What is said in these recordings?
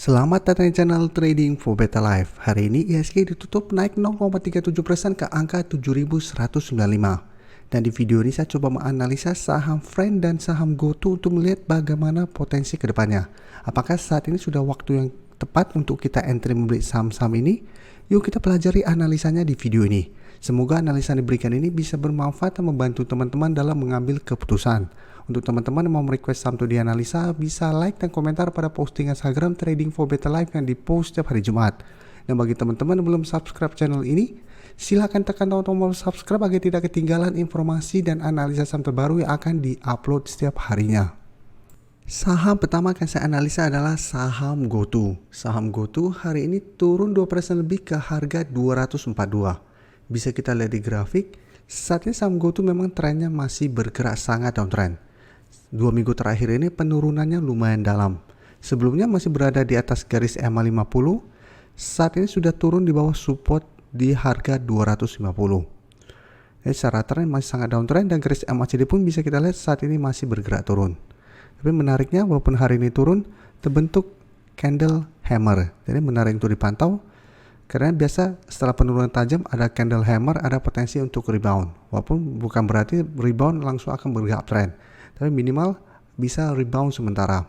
Selamat datang di channel Trading for Better Life. Hari ini IHSG ditutup naik 0,37% ke angka 7.195. Dan di video ini saya coba menganalisa saham Friend dan saham GoTo untuk melihat bagaimana potensi kedepannya. Apakah saat ini sudah waktu yang tepat untuk kita entry membeli saham-saham ini? Yuk kita pelajari analisanya di video ini. Semoga analisa yang diberikan ini bisa bermanfaat dan membantu teman-teman dalam mengambil keputusan. Untuk teman-teman yang mau request saham untuk dianalisa, bisa like dan komentar pada postingan Instagram Trading for Better Life yang dipost setiap hari Jumat. Dan bagi teman-teman yang belum subscribe channel ini, silahkan tekan tombol subscribe agar tidak ketinggalan informasi dan analisa saham terbaru yang akan di-upload setiap harinya. Saham pertama yang saya analisa adalah saham GoTo. Saham GoTo hari ini turun 2% lebih ke harga 242. Bisa kita lihat di grafik, saat ini saham GoTo memang trennya masih bergerak sangat downtrend. 2 minggu terakhir ini penurunannya lumayan dalam. Sebelumnya masih berada di atas garis EMA 50, saat ini sudah turun di bawah support di harga 250. Jadi secara tren masih sangat downtrend dan garis MACD pun bisa kita lihat saat ini masih bergerak turun. Tapi menariknya walaupun hari ini turun, terbentuk candle hammer. Jadi menarik untuk dipantau. Karena biasa setelah penurunan tajam ada candle hammer, ada potensi untuk rebound. Walaupun bukan berarti rebound langsung akan bergerak uptrend, tapi minimal bisa rebound sementara.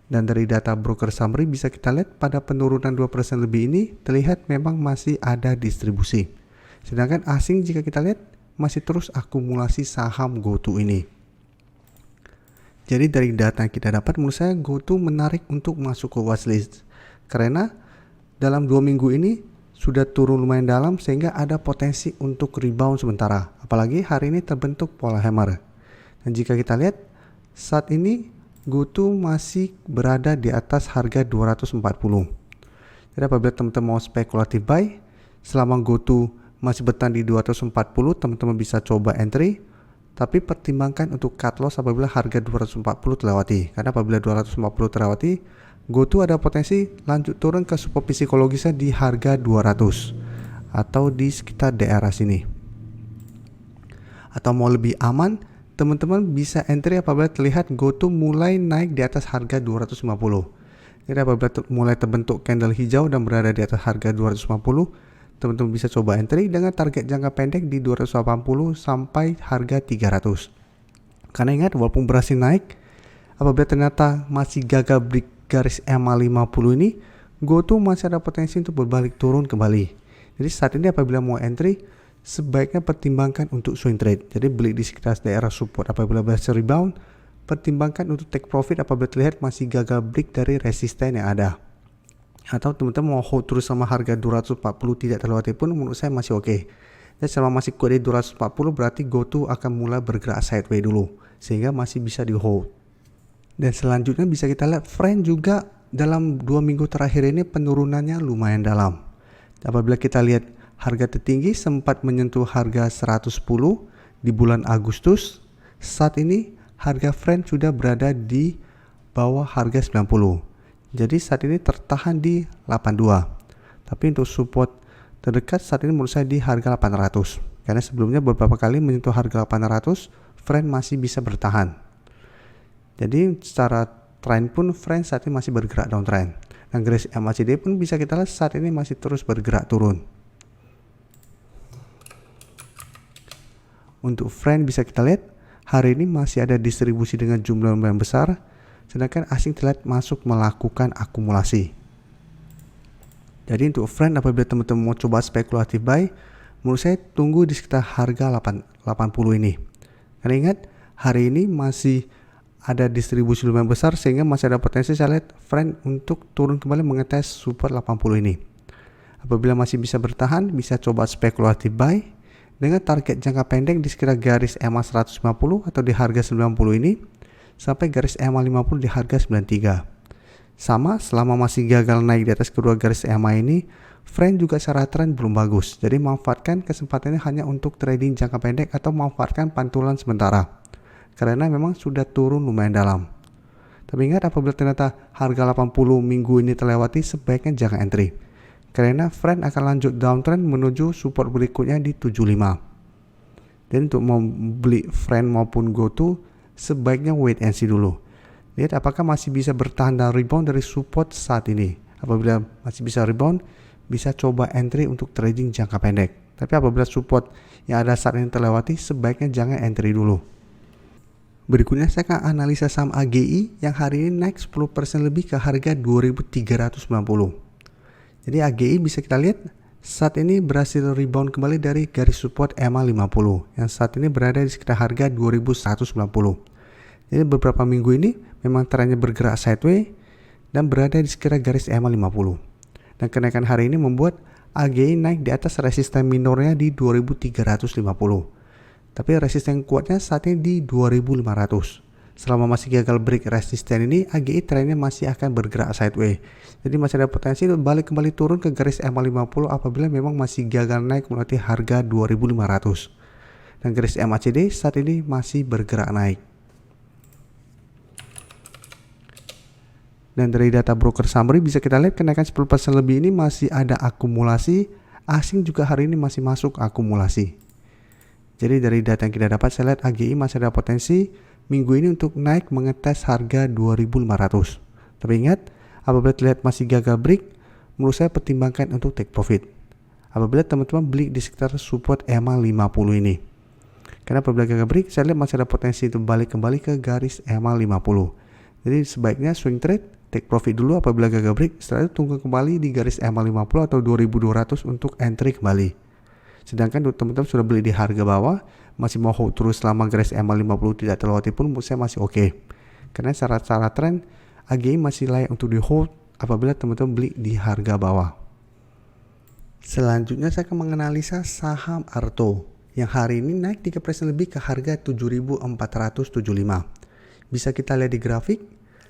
Dan dari data broker summary bisa kita lihat pada penurunan 2% lebih ini terlihat memang masih ada distribusi. Sedangkan asing jika kita lihat masih terus akumulasi saham GoTo ini. Jadi dari data yang kita dapat menurut saya GoTo menarik untuk masuk ke watchlist. Karena dalam 2 minggu ini sudah turun lumayan dalam sehingga ada potensi untuk rebound sementara. Apalagi hari ini terbentuk pola hammer. Dan jika kita lihat saat ini GoTo masih berada di atas harga 240. Jadi apabila teman-teman mau spekulatif buy, selama GoTo masih bertahan di 240, teman-teman bisa coba entry. Tapi pertimbangkan untuk cut loss apabila harga 240 terlewati. Karena apabila 240 terlewati, GoTo ada potensi lanjut turun ke support psikologisnya di harga 200 atau di sekitar daerah sini. Atau mau lebih aman, teman-teman bisa entry apabila terlihat GoTo mulai naik di atas harga 250. Jadi apabila mulai terbentuk candle hijau dan berada di atas harga 250, teman-teman bisa coba entry dengan target jangka pendek di 280 sampai harga 300. Karena ingat walaupun berhasil naik, apabila ternyata masih gagal break garis EMA 50 ini, GoTo masih ada potensi untuk berbalik turun kembali. Jadi saat ini apabila mau entry, sebaiknya pertimbangkan untuk swing trade. Jadi beli di sekitar daerah support apabila berhasil rebound, pertimbangkan untuk take profit apabila terlihat masih gagal break dari resisten yang ada. Atau teman-teman mau hold terus sama harga 240 tidak terlewati pun menurut saya masih oke. Dan selama masih kuat di 240 berarti GoTo akan mulai bergerak sideways dulu sehingga masih bisa di hold. Dan selanjutnya bisa kita lihat Friend juga dalam 2 minggu terakhir ini penurunannya lumayan dalam. Apabila kita lihat harga tertinggi sempat menyentuh harga 110 di bulan Agustus, saat ini harga Friend sudah berada di bawah harga 90. Jadi saat ini tertahan di 82. Tapi untuk support terdekat saat ini menurut saya di harga 800. Karena sebelumnya beberapa kali menyentuh harga 800, Friend masih bisa bertahan. Jadi secara tren pun Friend saat ini masih bergerak downtrend. Dan garis MACD pun bisa kita lihat saat ini masih terus bergerak turun. Untuk Friend bisa kita lihat hari ini masih ada distribusi dengan jumlah yang besar. Sedangkan asing terlihat masuk melakukan akumulasi. Jadi untuk Friend apabila teman-teman mau coba spekulatif buy, menurut saya tunggu di sekitar harga 80 ini. Karena ingat hari ini masih ada distribusi lumayan besar sehingga masih ada potensi saya lihat Friend untuk turun kembali mengetes support 80 ini. Apabila masih bisa bertahan, bisa coba spekulatif buy dengan target jangka pendek di sekitar garis EMA 150 atau di harga 90 ini sampai garis EMA 50 di harga 93. Sama selama masih gagal naik di atas kedua garis EMA ini, Friend juga secara tren belum bagus. Jadi manfaatkan kesempatannya hanya untuk trading jangka pendek atau manfaatkan pantulan sementara. Karena memang sudah turun lumayan dalam. Tapi ingat apabila ternyata harga 80 minggu ini terlewati, sebaiknya jangan entry. Karena Friend akan lanjut downtrend menuju support berikutnya di 75. Dan untuk membeli Friend maupun GoTo, sebaiknya wait and see dulu. Lihat apakah masih bisa bertahan dan rebound dari support saat ini. Apabila masih bisa rebound, bisa coba entry untuk trading jangka pendek. Tapi apabila support yang ada saat ini terlewati, sebaiknya jangan entry dulu. Berikutnya saya akan analisa saham AGI yang hari ini naik 10% lebih ke harga 2.390. Jadi AGI bisa kita lihat saat ini berhasil rebound kembali dari garis support EMA50 yang saat ini berada di sekitar harga 2.190. Jadi beberapa minggu ini memang trennya bergerak sideways dan berada di sekitar garis EMA50. Dan kenaikan hari ini membuat AGI naik di atas resisten minornya di 2.350. Tapi resisten kuatnya saat ini di 2.500. Selama masih gagal break resisten ini, AGI trennya masih akan bergerak sideways. Jadi masih ada potensi balik kembali turun ke garis EMA50 apabila memang masih gagal naik melewati harga 2.500. Dan garis MACD saat ini masih bergerak naik. Dan dari data broker summary bisa kita lihat kenaikan 10% lebih ini masih ada akumulasi, asing juga hari ini masih masuk akumulasi. Jadi dari data yang kita dapat saya lihat AGI masih ada potensi minggu ini untuk naik mengetes harga 2.500. Tapi ingat, apabila terlihat masih gagal break, menurut saya pertimbangkan untuk take profit. Apabila teman-teman beli di sekitar support EMA 50 ini. Karena apabila gagal break, saya lihat masih ada potensi untuk balik kembali ke garis EMA 50. Jadi sebaiknya swing trade, take profit dulu apabila gagal break, setelah itu tunggu kembali di garis EMA 50 atau 2200 untuk entry kembali. Sedangkan untuk teman-teman sudah beli di harga bawah, masih mau hold terus selama garis EMA 50 tidak terlewati pun menurut saya masih oke. Karena secara tren AGI masih layak untuk di hold apabila teman-teman beli di harga bawah. Selanjutnya saya akan menganalisa saham Arto yang hari ini naik 3% lebih ke harga 7.475. Bisa kita lihat di grafik,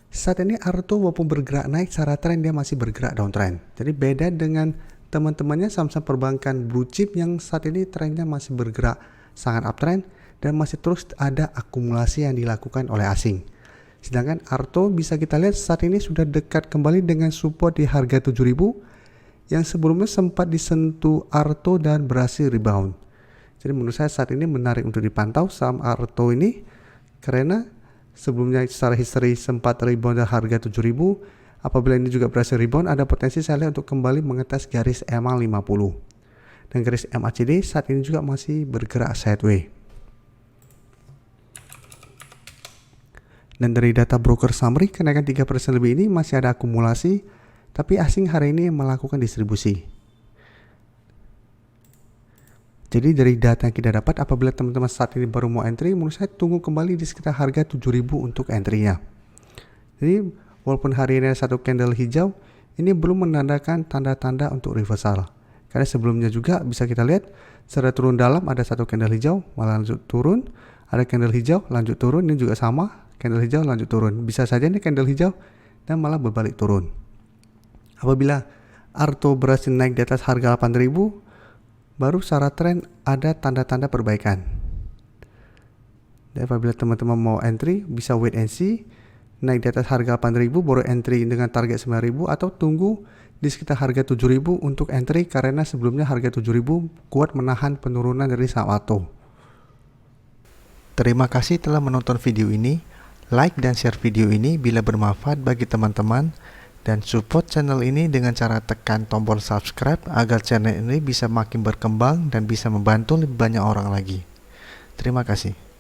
saat ini Arto walaupun bergerak naik, secara tren dia masih bergerak downtrend. Jadi beda dengan teman-temannya saham-saham perbankan blue chip yang saat ini trennya masih bergerak sangat uptrend dan masih terus ada akumulasi yang dilakukan oleh asing. Sedangkan Arto bisa kita lihat saat ini sudah dekat kembali dengan support di harga 7.000 yang sebelumnya sempat disentuh Arto dan berhasil rebound. Jadi menurut saya saat ini menarik untuk dipantau saham Arto ini karena sebelumnya secara history sempat rebound dari harga 7.000. Apabila ini juga berhasil rebound, ada potensi saya lihat untuk kembali mengetes garis EMA 50. Dan garis MACD saat ini juga masih bergerak sideways. Dan dari data broker summary, kenaikan 3% lebih ini masih ada akumulasi, tapi asing hari ini melakukan distribusi. Jadi dari data yang kita dapat, apabila teman-teman saat ini baru mau entry, menurut saya tunggu kembali di sekitar harga 7.000 untuk entry-nya. Jadi walaupun hari ini ada satu candle hijau, ini belum menandakan tanda-tanda untuk reversal. Karena sebelumnya juga bisa kita lihat, secara turun dalam ada satu candle hijau, malah lanjut turun, ada candle hijau, lanjut turun, ini juga sama, candle hijau, lanjut turun. Bisa saja ini candle hijau dan malah berbalik turun. Apabila Arto berhasil naik di atas harga 8.000, baru secara tren ada tanda-tanda perbaikan. Dan apabila teman-teman mau entry, bisa wait and see, naik di atas harga 8.000 baru entry dengan target 9.000 atau tunggu di sekitar harga 7.000 untuk entry karena sebelumnya harga 7.000 kuat menahan penurunan dari saham Arto. Terima kasih telah menonton video ini. Like dan share video ini bila bermanfaat bagi teman-teman dan support channel ini dengan cara tekan tombol subscribe agar channel ini bisa makin berkembang dan bisa membantu lebih banyak orang lagi. Terima kasih.